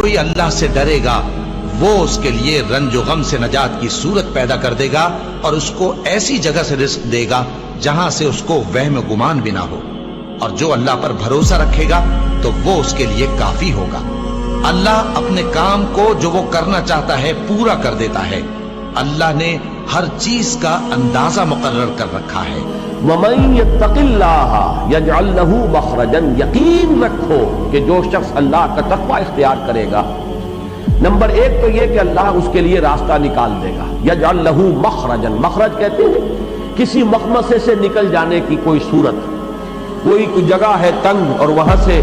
کوئی اللہ سے ڈرے گا وہ اس کے لیے رنج و غم سے نجات کی صورت پیدا کر دے گا اور اس کو ایسی جگہ سے رزق دے گا جہاں سے اس کو وہم و گمان بھی نہ ہو، اور جو اللہ پر بھروسہ رکھے گا تو وہ اس کے لیے کافی ہوگا۔ اللہ اپنے کام کو جو وہ کرنا چاہتا ہے پورا کر دیتا ہے۔ اللہ نے ہر چیز کا اندازہ مقرر کر رکھا ہے۔ وَمَن يَتَّقِ اللَّهَ يَجْعَل لَّهُ مَخْرَجًا، یقین رکھو کہ جو شخص اللہ کا تقوی اختیار کرے گا، نمبر ایک تو یہ کہ اللہ اس کے لیے راستہ نکال دے گا۔ یجعل لَّهُ مَخْرَجًا، مخرج کہتے ہیں کسی مخمصے سے نکل جانے کی کوئی صورت، کوئی جگہ ہے تنگ اور وہاں سے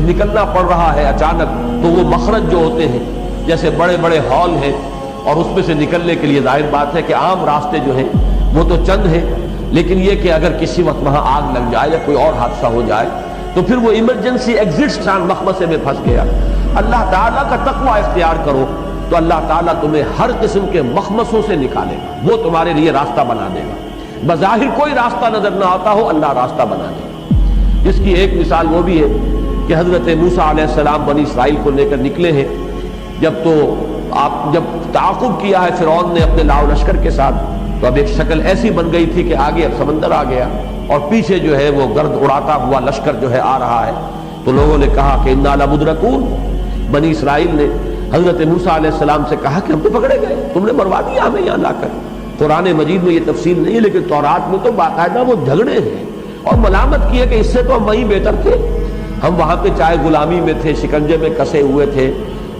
نکلنا پڑ رہا ہے اچانک، تو وہ مخرج جو ہوتے ہیں جیسے بڑے بڑے ہال ہیں اور اس میں سے نکلنے کے لیے ظاہر بات ہے کہ عام راستے جو ہیں وہ تو چند ہیں، لیکن یہ کہ اگر کسی وقت وہاں آگ لگ جائے یا کوئی اور حادثہ ہو جائے تو پھر وہ ایمرجنسی ایگزٹ مخمصے میں پھنس گیا۔ اللہ تعالیٰ کا تقوی اختیار کرو تو اللہ تعالیٰ تمہیں ہر قسم کے مخمصوں سے نکالے گا، وہ تمہارے لیے راستہ بنا دے گا۔ بظاہر کوئی راستہ نظر نہ آتا ہو، اللہ راستہ بنا دے گا۔ جس کی ایک مثال وہ بھی ہے کہ حضرت موسیٰ علیہ السلام بنی اسرائیل کو لے کر نکلے ہیں، جب تعاقب کیا ہے فرعون نے اپنے لاؤ لشکر کے ساتھ، تو اب ایک شکل ایسی بن گئی تھی کہ آگے اب سمندر آ گیا اور پیچھے جو ہے وہ گرد اڑاتا ہوا لشکر جو ہے آ رہا ہے، تو لوگوں نے کہا کہ انا لمدرکون۔ بنی اسرائیل نے حضرت موسیٰ علیہ السلام سے کہا کہ ہم تو پکڑے گئے، تم نے مروا دیا ہمیں یہاں لا کر۔ قرآن مجید میں یہ تفصیل نہیں ہے، لیکن تورات میں تو باقاعدہ وہ جھگڑے ہیں اور ملامت کیے کہ اس سے تو ہم وہیں بہتر تھے، ہم وہاں پہ چاہے غلامی میں تھے، شکنجے میں کسے ہوئے تھے،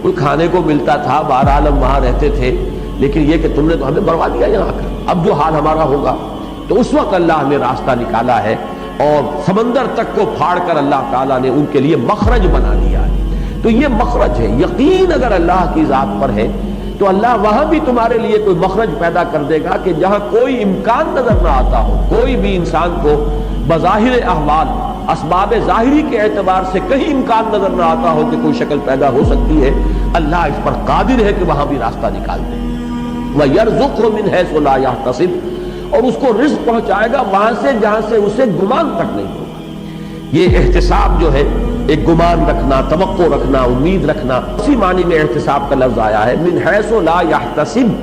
کوئی کھانے کو ملتا تھا، بہرحال ہم وہاں رہتے تھے، لیکن یہ کہ تم نے تو ہمیں مروا دیا یہاں کر، اب جو حال ہمارا ہوگا۔ تو اس وقت اللہ نے راستہ نکالا ہے اور سمندر تک کو پھاڑ کر اللہ تعالیٰ نے ان کے لیے مخرج بنا دیا ہے۔ تو یہ مخرج ہے، یقین اگر اللہ کی ذات پر ہے تو اللہ وہاں بھی تمہارے لیے کوئی مخرج پیدا کر دے گا کہ جہاں کوئی امکان نظر نہ آتا ہو، کوئی بھی انسان کو بظاہر احوال اسباب ظاہری کے اعتبار سے کہیں امکان نظر نہ آتا ہو کہ کوئی شکل پیدا ہو سکتی ہے، اللہ اس پر قادر ہے کہ وہاں بھی راستہ نکال دے۔ وَيَرْزُقْهُ مِنْ حَيْثُ لَا يَحْتَسِبُ، اور اس کو رزق پہنچائے گا وہاں سے جہاں سے اسے گمان تک نہیں ہوگا۔ یہ احتساب جو ہے ایک گمان رکھنا، توقع رکھنا، امید رکھنا، اسی معنی میں احتساب کا لفظ آیا ہے، من حیث لا یحتسب،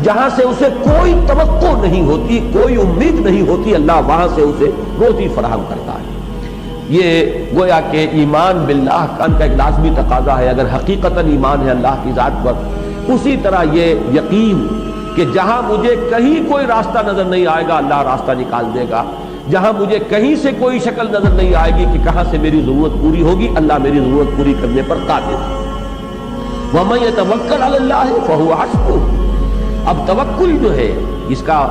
جہاں سے اسے کوئی توقع نہیں ہوتی، کوئی امید نہیں ہوتی، اللہ وہاں سے اسے روزی فراہم کرتا ہے۔ یہ گویا کہ ایمان باللہ کا ایک لازمی تقاضا ہے۔ اگر حقیقتاً ایمان ہے اللہ کی ذات پر، اسی طرح یہ یقین کہ جہاں مجھے کہیں کوئی راستہ نظر نہیں آئے گا اللہ راستہ نکال دے گا، جہاں مجھے کہیں سے کوئی شکل نظر نہیں آئے گی کہ کہاں سے میری ضرورت پوری ہوگی، اللہ میری ضرورت پوری کرنے پر قادر ہے۔ وَمَن يَتَوَكَّلْ عَلَى اللَّهِ فَهُوَ حَسْبُهُ، اب توکل جو ہے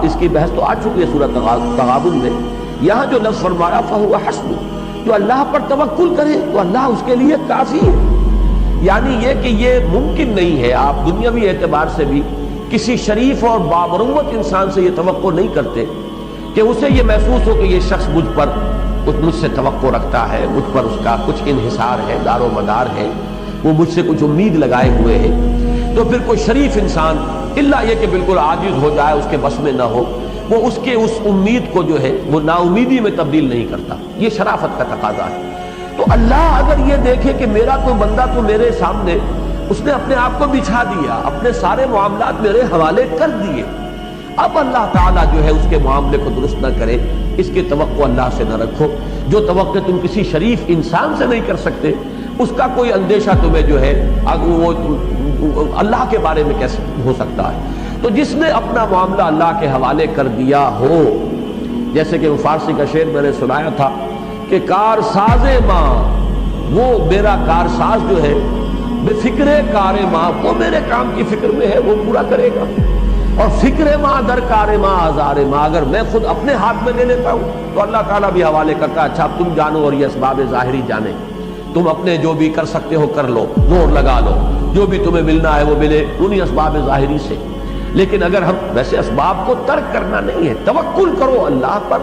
اس کی بحث تو آ چکی ہے سورۃ تغابن میں، یہاں جو لفظ فرمایا فَهُوَ حَسْبُهُ، جو اللہ پر توکل کرے تو اللہ اس کے لیے کافی ہے۔ یعنی یہ کہ یہ ممکن نہیں ہے، آپ دنیاوی اعتبار سے بھی کسی شریف اور بامروت انسان سے یہ توقع نہیں کرتے کہ اسے یہ محسوس ہو کہ یہ شخص مجھ سے توقع رکھتا ہے، مجھ پر اس کا کچھ انحصار ہے، دار و مدار ہے، وہ مجھ سے کچھ امید لگائے ہوئے ہے۔ تو پھر کوئی شریف انسان الا یہ کہ بالکل عاجز ہو جائے، اس کے بس میں نہ ہو، وہ اس امید کو جو ہے وہ نا امیدی میں تبدیل نہیں کرتا۔ یہ شرافت کا تقاضا ہے۔ تو اللہ اگر یہ دیکھے کہ میرا کوئی بندہ تو میرے سامنے اس نے اپنے آپ کو بچھا دیا، اپنے سارے معاملات میرے حوالے کر دیے، اب اللہ تعالیٰ جو ہے اس کے معاملے کو درست نہ کرے، اس کی توقع اللہ سے نہ رکھو۔ جو توقع تم کسی شریف انسان سے نہیں کر سکتے، اس کا کوئی اندیشہ تمہیں جو ہے وہ اللہ کے بارے میں کیسے ہو سکتا ہے؟ تو جس نے اپنا معاملہ اللہ کے حوالے کر دیا ہو، جیسے کہ وہ فارسی کا شعر میں نے سنایا تھا کہ کار ساز ماں، وہ میرا کارساز جو ہے بے فکر کار ماں، وہ میرے کام کی فکر میں ہے، وہ پورا کرے گا۔ اور فکر ماں در کار ماں آزار ماں، اگر میں خود اپنے ہاتھ میں لے لیتا ہوں تو اللہ تعالیٰ بھی حوالے کرتا ہے، اچھا اب تم جانو اور یہ اسباب ظاہری جانے، تم اپنے جو بھی کر سکتے ہو کر لو، زور لگا لو، جو بھی تمہیں ملنا ہے وہ ملے انہی اسباب ظاہری سے۔ لیکن اگر ہم ویسے اسباب کو ترک کرنا نہیں ہے، توکل کرو اللہ پر،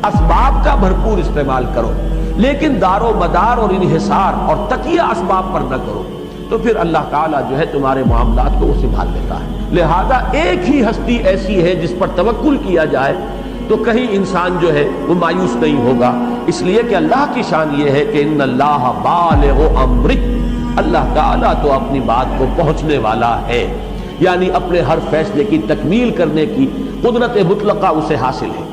اسباب کا بھرپور استعمال کرو، لیکن دار و مدار اور انحصار اور تکیہ اسباب پر نہ کرو، تو پھر اللہ تعالیٰ جو ہے تمہارے معاملات کو وہ سنبھال لیتا ہے۔ لہذا ایک ہی ہستی ایسی ہے جس پر توکل کیا جائے تو کہیں انسان جو ہے وہ مایوس نہیں ہوگا، اس لیے کہ اللہ کی شان یہ ہے کہ ان اللہ بالغ امرہ، اللہ تعالیٰ تو اپنی بات کو پہنچنے والا ہے، یعنی اپنے ہر فیصلے کی تکمیل کرنے کی قدرت مطلقہ اسے حاصل ہے۔